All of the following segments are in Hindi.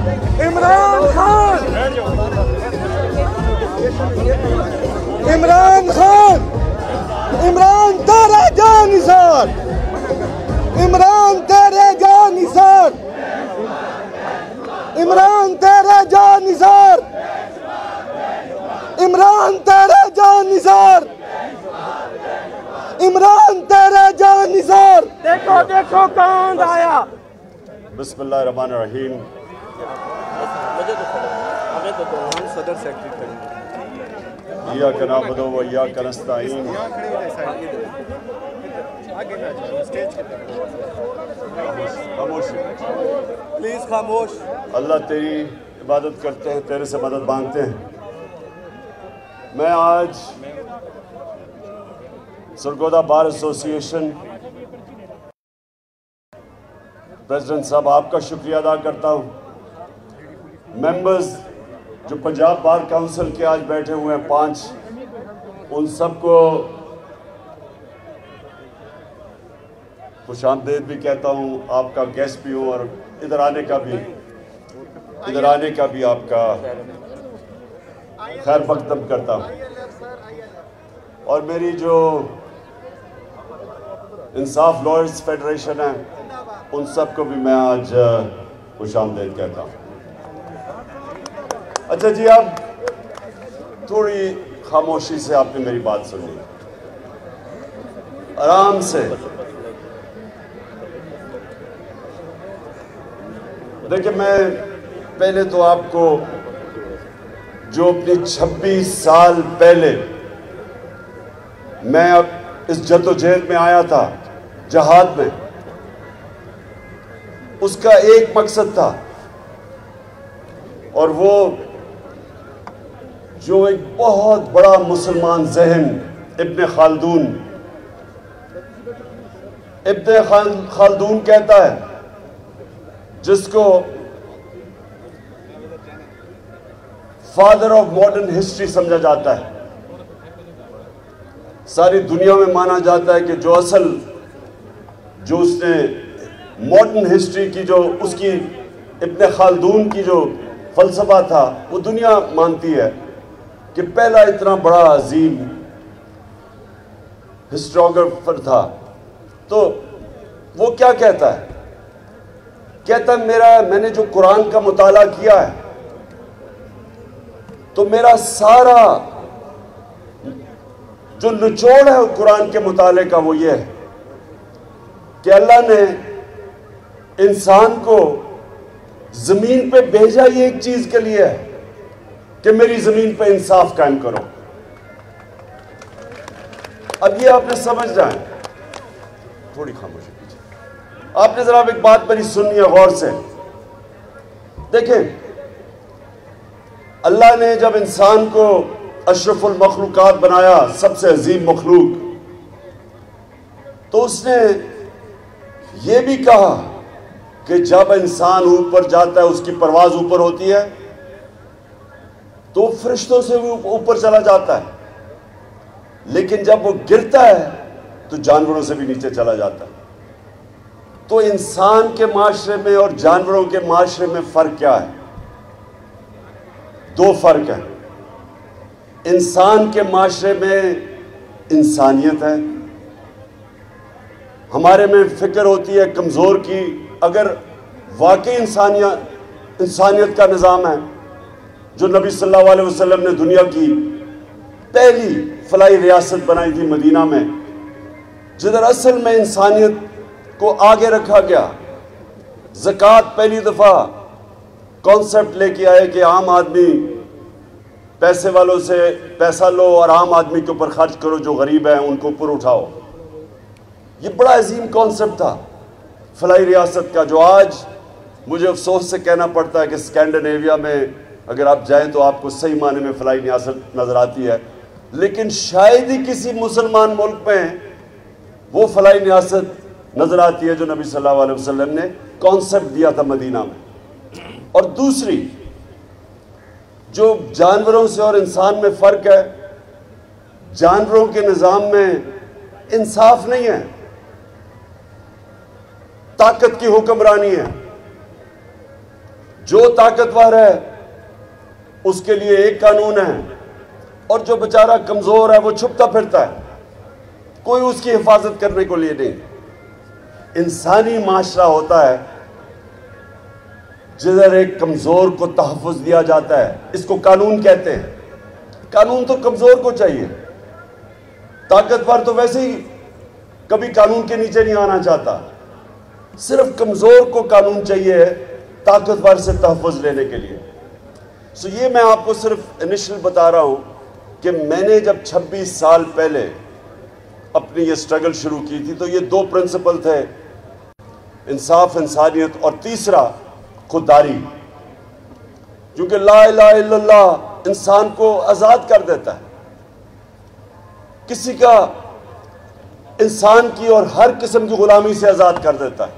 इमरान खान, इमरान खान, इमरान तेरे जान निसार, इमरान तेरे जान निसार, इमरान तेरे जान निसार, इमरान तेरे जान निसार, इमरान तेरे जान निसार। देखो देखो कौन आया। बिस्मिल्लाहिर्रहमानिर्रहीम। सदर सेक्रेटरी इय्याका नअबुदु व इय्याका नस्तईन। खामोश प्लीज खामोश। अल्लाह तेरी इबादत करते हैं, तेरे से मदद मांगते हैं। मैं आज सरगोदा बार एसोसिएशन प्रेसिडेंट साहब आपका शुक्रिया अदा करता हूँ। मेंबर्स जो पंजाब बार काउंसिल के आज बैठे हुए हैं 5, उन सबको खुशामदीद भी कहता हूँ, आपका गेस्ट भी हूँ और इधर आने का भी आपका खैर मकदम करता हूँ। और मेरी जो इंसाफ लॉयर्स फेडरेशन है उन सबको भी मैं आज खुशामदीद कहता हूँ। अच्छा जी, अब थोड़ी खामोशी से आपने मेरी बात सुनी, आराम से। देखिए, मैं पहले तो आपको जो अपनी 26 साल पहले मैं अब इस जद्दोजहद में आया था, जहाद में, उसका एक मकसद था, और वो जो एक बहुत बड़ा मुसलमान जहन इब्न खालदून कहता है, जिसको फादर ऑफ मॉडर्न हिस्ट्री समझा जाता है। सारी दुनिया में माना जाता है कि जो उसने मॉडर्न हिस्ट्री की जो उसकी इब्न खालदून की जो फलसफा था, वो दुनिया मानती है कि पहला इतना बड़ा अजीम हिस्टोग्राफर था। तो वो क्या कहता है? कहता है मैंने जो कुरान का मुताला किया है, तो मेरा सारा जो निचोड़ है कुरान के मुताले का वो ये है कि अल्लाह ने इंसान को जमीन पे भेजा ही एक चीज के लिए है कि मेरी जमीन पे इंसाफ कायम करो। अब ये आपने समझ जाए, थोड़ी खामोशी कीजिए, आपने जरा एक बात मेरी सुननी है गौर से। देखें, अल्लाह ने जब इंसान को अशरफुल मखलूकात बनाया, सबसे अजीम मखलूक, तो उसने ये भी कहा कि जब इंसान ऊपर जाता है, उसकी परवाज ऊपर होती है, तो फरिश्तों से भी ऊपर चला जाता है, लेकिन जब वो गिरता है तो जानवरों से भी नीचे चला जाता है। तो इंसान के माशरे में और जानवरों के माशरे में फर्क क्या है? 2 फर्क है। इंसान के माशरे में इंसानियत है, हमारे में फिक्र होती है कमज़ोर की। अगर वाकई इंसानियत का निज़ाम है, जो नबी सल्लल्लाहु अलैहि वसल्लम ने दुनिया की पहली फलाई रियासत बनाई थी मदीना में, जिधर असल में इंसानियत को आगे रखा गया। ज़कात पहली दफ़ा कॉन्सेप्ट लेके आए कि आम आदमी पैसे वालों से पैसा लो और आम आदमी के ऊपर खर्च करो, जो गरीब है उनको ऊपर उठाओ। ये बड़ा अजीम कॉन्सेप्ट था फलाई रियासत का, जो आज मुझे अफसोस से कहना पड़ता है कि स्कैंडिनेविया में अगर आप जाएं तो आपको सही माने में फलाई रियासत नज़र आती है, लेकिन शायद ही किसी मुसलमान मुल्क में वो फलाई रियासत नज़र आती है जो नबी सल्लल्लाहु अलैहि वसल्लम ने कॉन्सेप्ट दिया था मदीना में। और दूसरी, जो जानवरों से और इंसान में फ़र्क है, जानवरों के निज़ाम में इंसाफ नहीं है, ताकत की हुक्मरानी है। जो ताकतवर है उसके लिए एक कानून है, और जो बेचारा कमजोर है वो छुपता फिरता है, कोई उसकी हिफाजत करने को लिए नहीं। इंसानी माशरा होता है जिधर एक कमजोर को तहफ़्फ़ुज़ दिया जाता है, इसको कानून कहते हैं। कानून तो कमजोर को चाहिए, ताकतवर तो वैसे ही कभी कानून के नीचे नहीं आना चाहता। सिर्फ कमजोर को कानून चाहिए ताकतवर से तहफ़्फ़ुज़ लेने के लिए। सो ये मैं आपको सिर्फ इनिशियल बता रहा हूं कि मैंने जब 26 साल पहले अपनी ये स्ट्रगल शुरू की थी तो ये दो प्रिंसिपल थे, इंसाफ, इंसानियत, और तीसरा खुददारी। क्योंकि ला इलाहा इल्लल्लाह इंसान को आज़ाद कर देता है, किसी का, इंसान की और हर किस्म की गुलामी से आज़ाद कर देता है।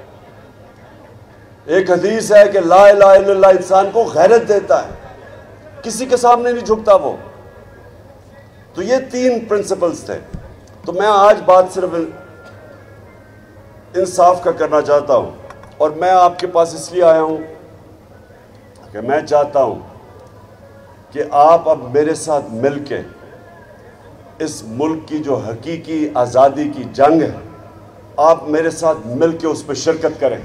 एक हदीस है कि ला इलाहा इल्लल्लाह इंसान को गैरत देता है, किसी के सामने नहीं झुकता वो। तो ये तीन प्रिंसिपल्स थे। तो मैं आज बात सिर्फ इंसाफ का करना चाहता हूं, और मैं आपके पास इसलिए आया हूं कि मैं चाहता हूं कि आप अब मेरे साथ मिलके इस मुल्क की जो हकीकी आज़ादी की जंग है, आप मेरे साथ मिलके उस पर शिरकत करें।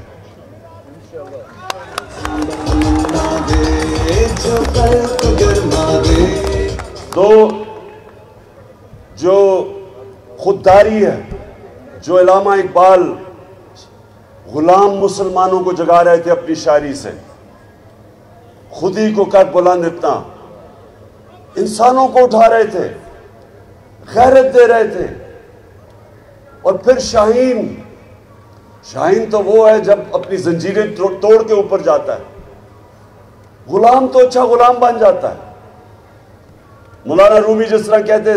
तो जो खुददारी है, जो अल्लामा इकबाल गुलाम मुसलमानों को जगा रहे थे अपनी शायरी से, खुद ही को कर बुलंद इतना, इंसानों को उठा रहे थे, गैरत दे रहे थे। और फिर शाहीन तो वो है जब अपनी जंजीरें तोड़ के ऊपर जाता है। गुलाम तो अच्छा गुलाम बन जाता है। मौलाना रूमी जिस तरह कहते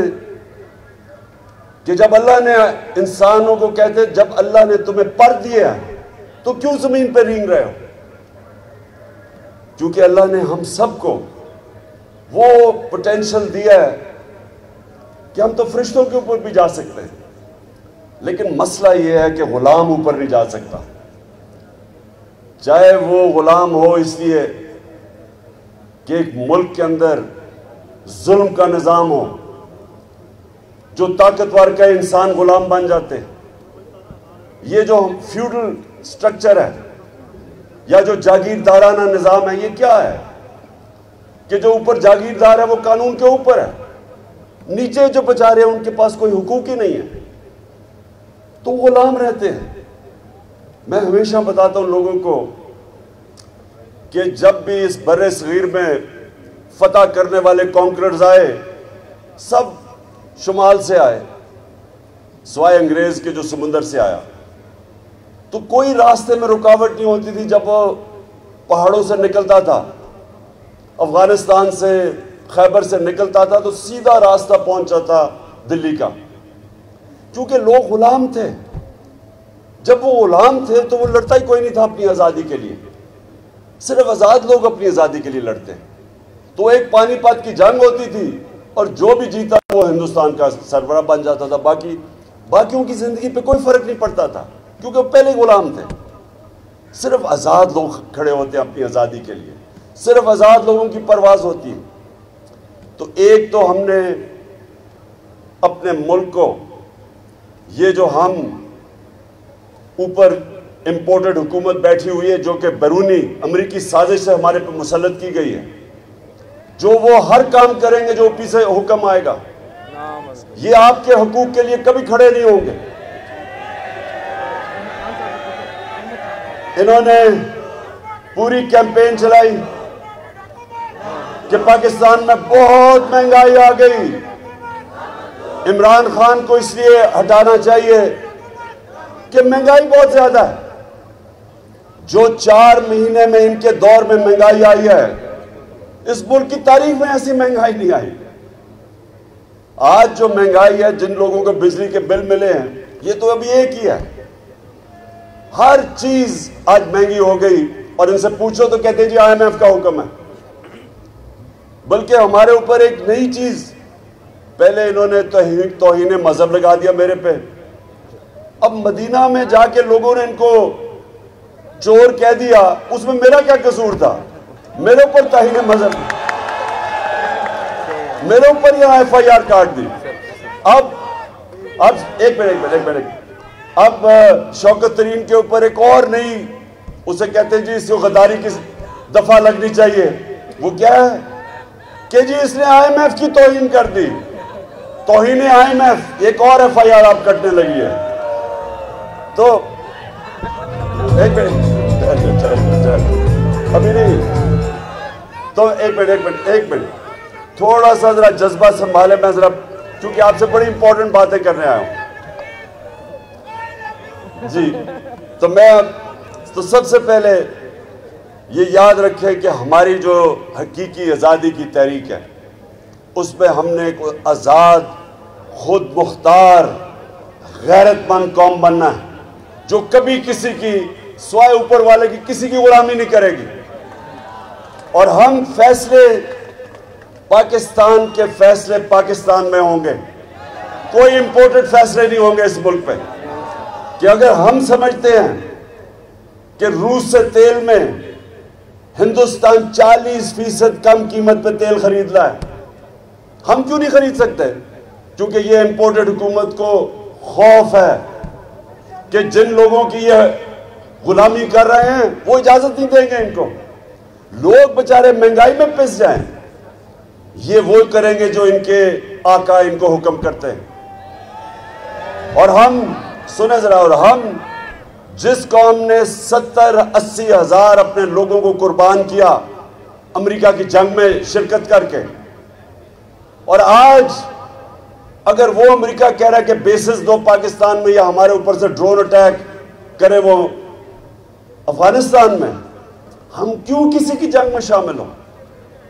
कि जब अल्लाह ने इंसानों को कहते, जब अल्लाह ने तुम्हें पर दिया तो क्यों जमीन पर रेंग रहे हो? क्योंकि अल्लाह ने हम सबको वो पोटेंशियल दिया है कि हम तो फरिश्तों के ऊपर भी जा सकते हैं, लेकिन मसला यह है कि गुलाम ऊपर नहीं जा सकता। चाहे वो गुलाम हो इसलिए कि एक मुल्क के अंदर जुल्म का निजाम हो, जो ताकतवर का इंसान गुलाम बन जाते हैं। ये जो फ्यूडल स्ट्रक्चर है या जो जागीरदाराना निजाम है, ये क्या है कि जो ऊपर जागीरदार है वो कानून के ऊपर है, नीचे जो बेचारे हैं उनके पास कोई हुकूक ही नहीं है, तो गुलाम रहते हैं। मैं हमेशा बताता हूं लोगों को कि जब भी इस बर्रे सगीर में फतह करने वाले कॉन्करर्स आए, सब शुमाल से आए, सिवाय अंग्रेज के जो समुंदर से आया। तो कोई रास्ते में रुकावट नहीं होती थी। जब वो पहाड़ों से निकलता था, अफगानिस्तान से, खैबर से निकलता था, तो सीधा रास्ता पहुंचा था दिल्ली का, क्योंकि लोग गुलाम थे। जब वो गुलाम थे तो वो लड़ता ही कोई नहीं था अपनी आज़ादी के लिए। सिर्फ आज़ाद लोग अपनी आज़ादी के लिए लड़ते। तो एक पानीपत की जंग होती थी और जो भी जीता वो हिंदुस्तान का सरबराह बन जाता था। बाकियों की जिंदगी पे कोई फर्क नहीं पड़ता था, क्योंकि वो पहले गुलाम थे। सिर्फ आज़ाद लोग खड़े होते हैं अपनी आज़ादी के लिए, सिर्फ आज़ाद लोगों की परवाज होती है। तो एक तो हमने अपने मुल्क को, ये जो हम ऊपर इंपोर्टेड हुकूमत बैठी हुई है, जो कि बैरूनी अमरीकी साजिश से हमारे पर मुसल्लत की गई है, जो वो हर काम करेंगे जो ऊपर से हुक्म आएगा, ये आपके हकूक के लिए कभी खड़े नहीं होंगे। इन्होंने पूरी कैंपेन चलाई कि पाकिस्तान में बहुत महंगाई आ गई, इमरान खान को इसलिए हटाना चाहिए कि महंगाई बहुत ज्यादा है। जो 4 महीने में इनके दौर में महंगाई आई है, इस मुल्क की तारीख में ऐसी महंगाई नहीं आई। आज जो महंगाई है, जिन लोगों को बिजली के बिल मिले हैं, ये तो अभी एक ही है। हर चीज आज महंगी हो गई, और इनसे पूछो तो कहते हैं जी IMF का हुक्म है। बल्कि हमारे ऊपर एक नई चीज, पहले इन्होंने तौहीन मजहब लगा दिया मेरे पे, अब मदीना में जाके लोगों ने इनको चोर कह दिया। उसमें मेरा क्या कसूर था? मेरे ऊपर तौहीन मजहब, मेरे ऊपर यहाँ FIR काट दी। अब एक मिनट, अब शौकत तरीन के ऊपर एक और नई, उसे कहते हैं जी इसको गद्दारी की दफा लगनी चाहिए। वो क्या है कि जी इसने IMF की तौहीन कर दी, तौहीन IMF, एक और FIR आप कटने लगी है। तो एक मिनट, अभी नहीं, तो एक मिनट थोड़ा सा जरा जज्बा संभाले। मैं जरा, क्योंकि आपसे बड़ी इंपॉर्टेंट बातें करने आया हूं जी। तो सबसे पहले ये याद रखें कि हमारी जो हकीकी आज़ादी की तहरीक है, उसमें हमने एक आज़ाद, खुद मुख्तार, गैरतमंद कौम बनना है, जो कभी किसी की, स्वाय ऊपर वाले की, किसी की गुलामी नहीं करेगी। और हम फैसले, पाकिस्तान के फैसले पाकिस्तान में होंगे, कोई इंपोर्टेड फैसले नहीं होंगे इस मुल्क पे। कि अगर हम समझते हैं कि रूस से तेल में हिंदुस्तान 40% कम कीमत पे तेल खरीद रहा है, हम क्यों नहीं खरीद सकते? क्योंकि ये इंपोर्टेड हुकूमत को खौफ है कि जिन लोगों की ये गुलामी कर रहे हैं वो इजाजत नहीं देंगे इनको, लोग बेचारे महंगाई में पिस जाएं। ये वो करेंगे जो इनके आका इनको हुक्म करते हैं। और हम सुने जरा, और हम जिस कौम ने 70-80 हज़ार अपने लोगों को कुर्बान किया अमेरिका की जंग में शिरकत करके, और आज अगर वो अमेरिका कह रहा है कि बेसिस दो पाकिस्तान में या हमारे ऊपर से ड्रोन अटैक करे वो अफगानिस्तान में, हम क्यों किसी की जंग में शामिल हो?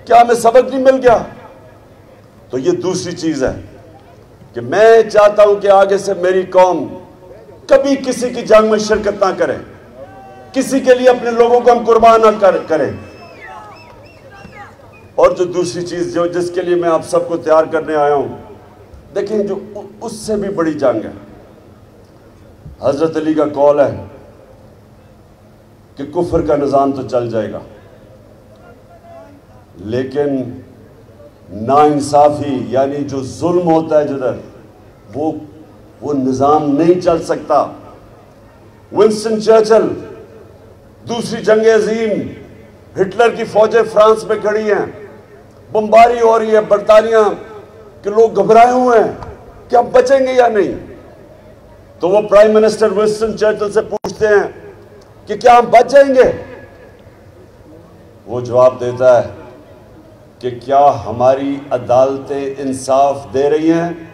क्या हमें सबक नहीं मिल गया? तो ये दूसरी चीज है कि मैं चाहता हूं कि आगे से मेरी कौम कभी किसी की जंग में शिरकत ना करे, किसी के लिए अपने लोगों को हम कुर्बान ना करें। और जो दूसरी चीज जो जिसके लिए मैं आप सबको तैयार करने आया हूं, देखें, जो उससे भी बड़ी जंग है। हजरत अली का कौल है कि कुफर का निज़ाम तो चल जाएगा, लेकिन नाइंसाफी यानी जो जुल्म होता है जिधर, वो निज़ाम नहीं चल सकता। विंस्टन चर्चिल, दूसरी जंग अजीम, हिटलर की फौजें फ्रांस में खड़ी हैं, बमबारी हो रही है बरतानिया के, लोग घबराए हुए हैं कि हम बचेंगे या नहीं। तो वो प्राइम मिनिस्टर विंस्टन चर्चिल से पूछते हैं कि क्या हम बच जाएंगे? वो जवाब देता है कि क्या हमारी अदालतें इंसाफ दे रही हैं?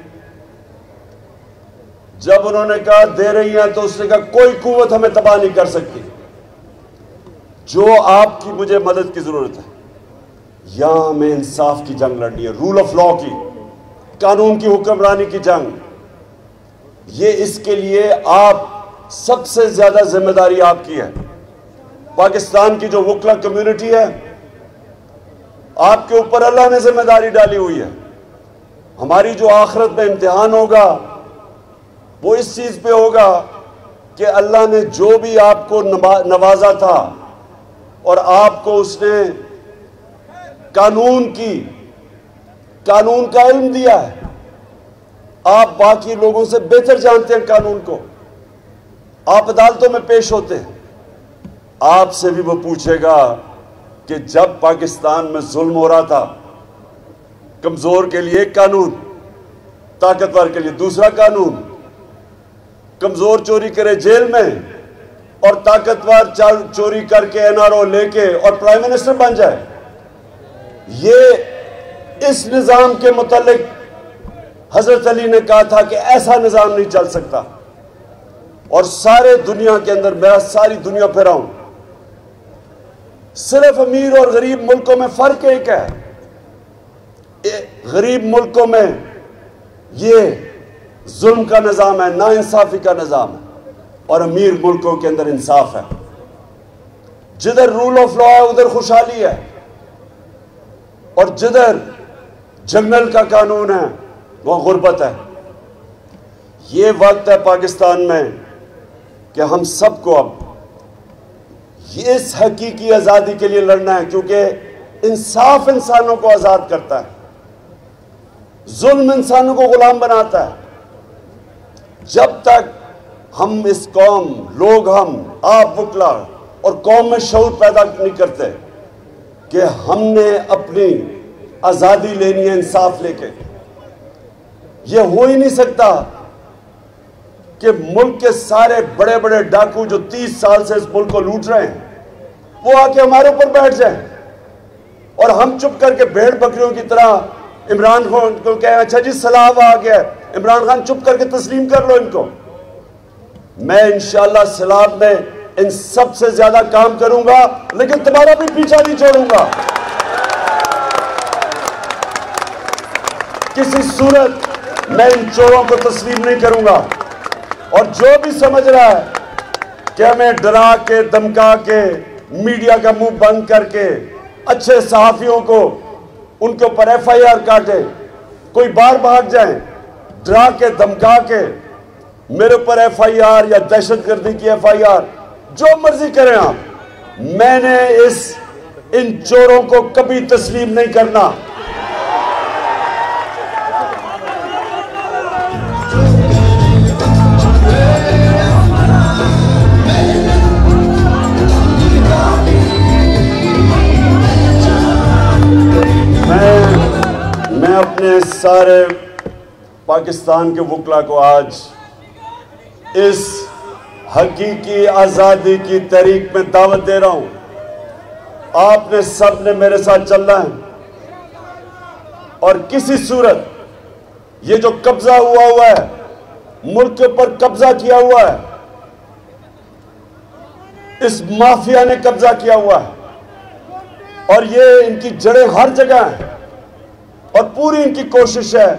जब उन्होंने कहा दे रही हैं, तो उसने कहा कोई कुव्वत हमें तबाह नहीं कर सकती। जो आपकी मुझे मदद की जरूरत है, यहां हमें इंसाफ की जंग लड़नी है, रूल ऑफ लॉ की, कानून की हुक्मरानी की जंग। ये इसके लिए आप सबसे ज्यादा जिम्मेदारी आपकी है। पाकिस्तान की जो वकला कम्युनिटी है, आपके ऊपर अल्लाह ने जिम्मेदारी डाली हुई है। हमारी जो आखिरत में इम्तिहान होगा वो इस चीज पे होगा कि अल्लाह ने जो भी आपको नवाजा था और आपको उसने कानून का इल्म दिया है, आप बाकी लोगों से बेहतर जानते हैं कानून को, आप अदालतों में पेश होते हैं, आपसे भी वो पूछेगा कि जब पाकिस्तान में जुल्म हो रहा था, कमजोर के लिए एक कानून, ताकतवर के लिए दूसरा कानून, कमजोर चोरी करे जेल में और ताकतवर चोरी करके NRO लेके और प्राइम मिनिस्टर बन जाए। ये इस निजाम के मुतालिक हजरत अली ने कहा था कि ऐसा निजाम नहीं चल सकता। और सारे दुनिया के अंदर, मैं सारी दुनिया फिरा हूं, सिर्फ अमीर और गरीब मुल्कों में फर्क एक है। गरीब मुल्कों में ये जुल्म का निजाम है, नाइंसाफी का निजाम है, और अमीर मुल्कों के अंदर इंसाफ है। जिधर रूल ऑफ लॉ है उधर खुशहाली है, और जिधर जंगल का कानून है वह गुर्बत है। ये वक्त है पाकिस्तान में कि हम सबको अब इस हकीकी आज़ादी के लिए लड़ना है, क्योंकि इंसाफ इंसानों को आज़ाद करता है, जुल्म इंसानों को गुलाम बनाता है। जब तक हम इस कौम, लोग, हम, आप वकला और कौम में शऊर पैदा नहीं करते कि हमने अपनी आज़ादी लेनी है इंसाफ लेके, ये हो ही नहीं सकता कि मुल्क के सारे बड़े बड़े डाकू जो 30 साल से इस मुल्क को लूट रहे हैं वो आके हमारे ऊपर बैठ जाएं और हम चुप करके भेड़ बकरियों की तरह इमरान खान को कहें अच्छा जी सलाब आ गया, इमरान खान चुप करके तस्लीम कर लो इनको। मैं इंशाअल्लाह सलाब में इन सबसे ज्यादा काम करूंगा, लेकिन तुम्हारा भी पीछा नहीं छोड़ूंगा। किसी सूरत मैं इन चोरों को तस्लीम नहीं करूंगा। और जो भी समझ रहा है कि हमें डरा के, धमका के, मीडिया का मुंह बंद करके, अच्छे सहाफियों को उनके ऊपर FIR काटे, कोई बाहर भाग जाए, डरा के धमका के मेरे ऊपर FIR या दहशतगर्दी की FIR, जो मर्जी करें आप, मैंने इन चोरों को कभी तस्लीम नहीं करना। मैं अपने सारे पाकिस्तान के वकला को आज इस हकीकी आज़ादी की तहरीक में दावत दे रहा हूं। आपने सब ने मेरे साथ चलना है और किसी सूरत ये जो कब्जा हुआ है, मुल्क के ऊपर कब्जा किया हुआ है, इस माफिया ने कब्जा किया हुआ है और ये इनकी जड़ें हर जगह हैं और पूरी इनकी कोशिश है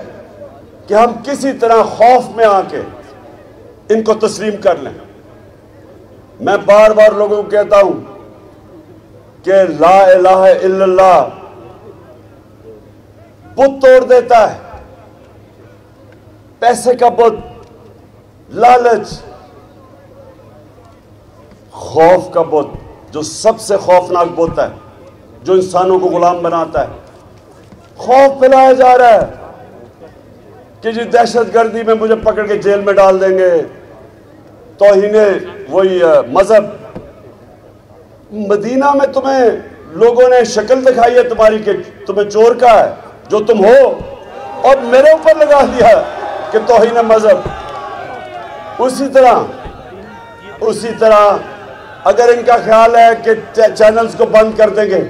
कि हम किसी तरह खौफ में आके इनको तस्लीम कर लें। मैं बार बार लोगों को कहता हूं कि ला इलाहा इल्लल्लाह बुत तोड़ देता है, पैसे का बुत, लालच, खौफ का बुत जो सबसे खौफनाक बुत है, जो इंसानों को गुलाम बनाता है। खौफ फैलाया जा रहा है कि जी दहशतगर्दी में मुझे पकड़ के जेल में डाल देंगे, तौहीने वही मजहब। मदीना में तुम्हें लोगों ने शक्ल दिखाई है तुम्हारी कि तुम्हें चोर का है जो तुम हो, और मेरे ऊपर लगा दिया कि तौहीने मजहब। उसी तरह अगर इनका ख्याल है कि चैनल्स को बंद कर देंगे,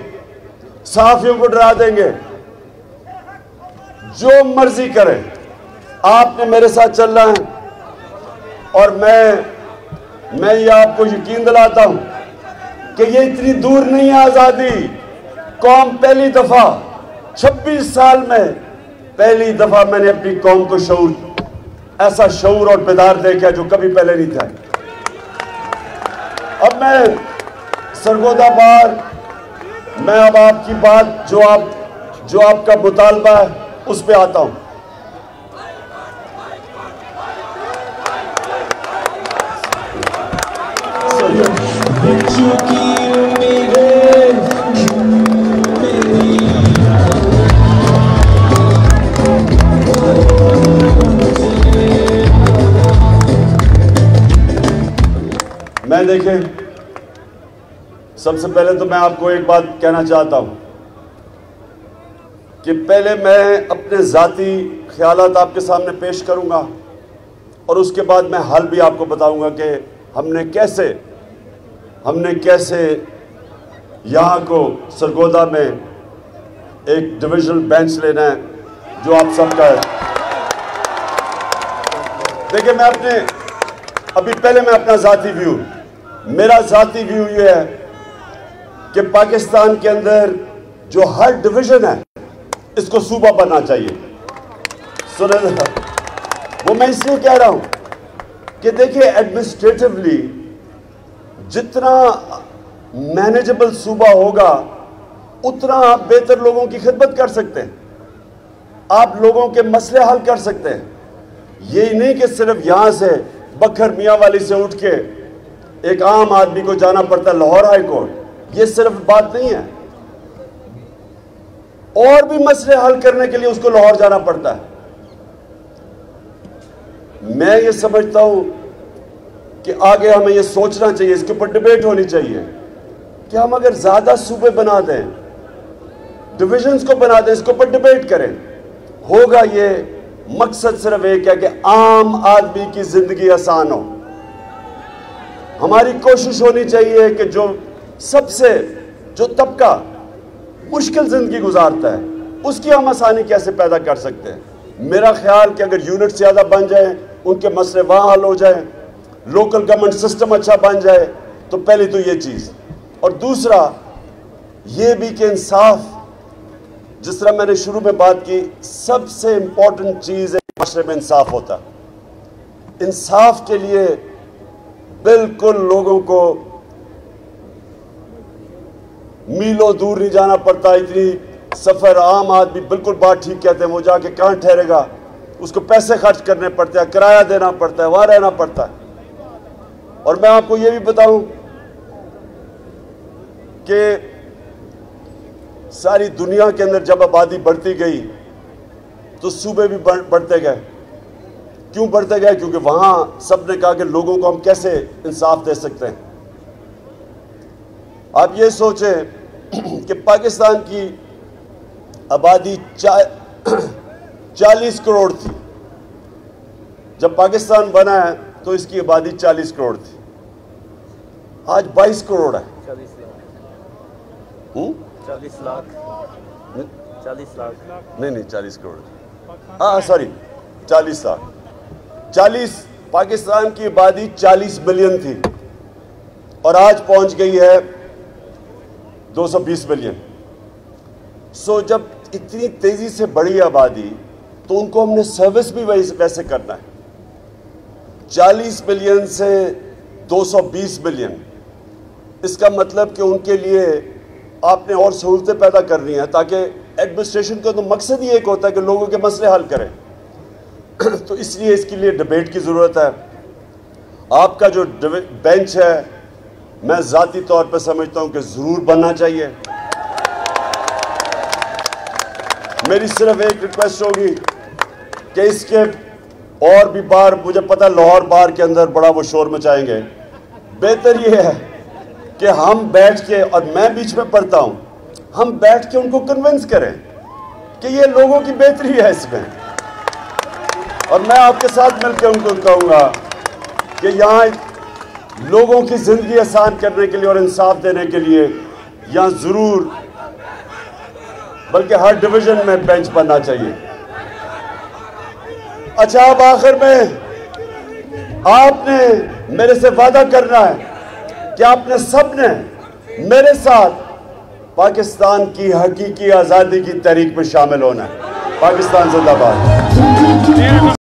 सहाफियों को डरा देंगे, जो मर्जी करें, आपने मेरे साथ चलना है। और मैं ये आपको यकीन दिलाता हूं कि ये इतनी दूर नहीं है आज़ादी। कौम पहली दफा 26 साल में पहली दफा मैंने अपनी कौम को शऊर, ऐसा शऊर और बेदार देखा जो कभी पहले नहीं था। अब मैं सरगोदा बार, मैं अब आपकी बात जो आपका मुतालबा है उस पे आता हूं। मैं देखें, सबसे पहले तो मैं आपको एक बात कहना चाहता हूं कि पहले मैं अपने ज़ाती ख्यालात आपके सामने पेश करूंगा और उसके बाद मैं हाल भी आपको बताऊंगा कि हमने कैसे यहाँ को सरगोदा में एक डिविजनल बेंच लेना है जो आप सबका है। देखिए, पहले मैं अपना ज़ाती व्यू, मेरा ज़ाती व्यू ये है कि पाकिस्तान के अंदर जो हर डिवीज़न है इसको सूबा बनना चाहिए। सुने, वो मैं इसलिए कह रहा हूं कि देखिए, एडमिनिस्ट्रेटिवली जितना मैनेजेबल सूबा होगा उतना आप बेहतर लोगों की खिदमत कर सकते हैं, आप लोगों के मसले हल कर सकते हैं। यही नहीं कि सिर्फ यहां से बखर मियां वाली से उठ के एक आम आदमी को जाना पड़ता है लाहौर हाई कोर्ट। ये सिर्फ बात नहीं है, और भी मसले हल करने के लिए उसको लाहौर जाना पड़ता है। मैं ये समझता हूं कि आगे हमें ये सोचना चाहिए, इसके ऊपर डिबेट होनी चाहिए कि हम अगर ज्यादा सूबे बना दें, डिविजन्स को बना दें, इसके ऊपर डिबेट करें। होगा ये, मकसद सिर्फ एक है कि आम आदमी की जिंदगी आसान हो। हमारी कोशिश होनी चाहिए कि जो तबका मुश्किल जिंदगी गुजारता है उसकी हम आसानी कैसे पैदा कर सकते हैं। मेरा ख्याल कि अगर यूनिट ज्यादा बन जाए, उनके मसले वहां हल हो जाए, लोकल गवर्नमेंट सिस्टम अच्छा बन जाए, तो पहले तो ये चीज, और दूसरा ये भी कि इंसाफ, जिस तरह मैंने शुरू में बात की, सबसे इंपॉर्टेंट चीज है माशरे में इंसाफ होता है। इंसाफ के लिए बिल्कुल लोगों को मीलों दूर नहीं जाना पड़ता। इतनी सफर आम आदमी, बिल्कुल बात ठीक कहते हैं, वो जाके कहां ठहरेगा, उसको पैसे खर्च करने पड़ते हैं, किराया देना पड़ता है, वहां रहना पड़ता है। और मैं आपको ये भी बताऊं कि सारी दुनिया के अंदर जब आबादी बढ़ती गई तो सूबे भी बढ़ते गए। क्यों बढ़ते गए? क्योंकि वहां सबने कहा कि लोगों को हम कैसे इंसाफ दे सकते हैं। आप ये सोचें कि पाकिस्तान की आबादी 40 करोड़ थी। जब पाकिस्तान बना है तो इसकी आबादी 40 करोड़ थी, आज 22 करोड़ है। 40 लाख 40 लाख नहीं 40 करोड़, हाँ सॉरी 40 लाख। 40 पाकिस्तान की आबादी 40 मिलियन थी और आज पहुंच गई है 220 मिलियन। सो जब इतनी तेजी से बढ़ी आबादी तो उनको हमने सर्विस भी वैसे करना है। 40 मिलियन से 220 मिलियन, इसका मतलब कि उनके लिए आपने और सहूलतें पैदा करनी है, ताकि एडमिनिस्ट्रेशन का तो मकसद ही एक होता है कि लोगों के मसले हल करें। तो इसलिए इसके लिए डिबेट की ज़रूरत है। आपका जो बेंच है, मैं ज़ाती तौर पर समझता हूं कि ज़रूर बनना चाहिए। मेरी सिर्फ एक रिक्वेस्ट होगी कि इसके और भी बार, मुझे पता है लाहौर बार के अंदर बड़ा वो शोर मचाएंगे, बेहतर ये है कि हम बैठ के, और मैं बीच में पढ़ता हूं, हम बैठ के उनको कन्विंस करें कि ये लोगों की बेहतरी है इसमें। और मैं आपके साथ मिलकर उनको कहूंगा कि यहाँ लोगों की जिंदगी आसान करने के लिए और इंसाफ देने के लिए यहाँ जरूर, बल्कि हर डिवीजन में बेंच बनना चाहिए। अच्छा, अब आखिर में आपने मेरे से वादा करना है कि आपने सबने मेरे साथ पाकिस्तान की हकीकी आज़ादी की तहरीक में शामिल होना है। पाकिस्तान जिंदाबाद।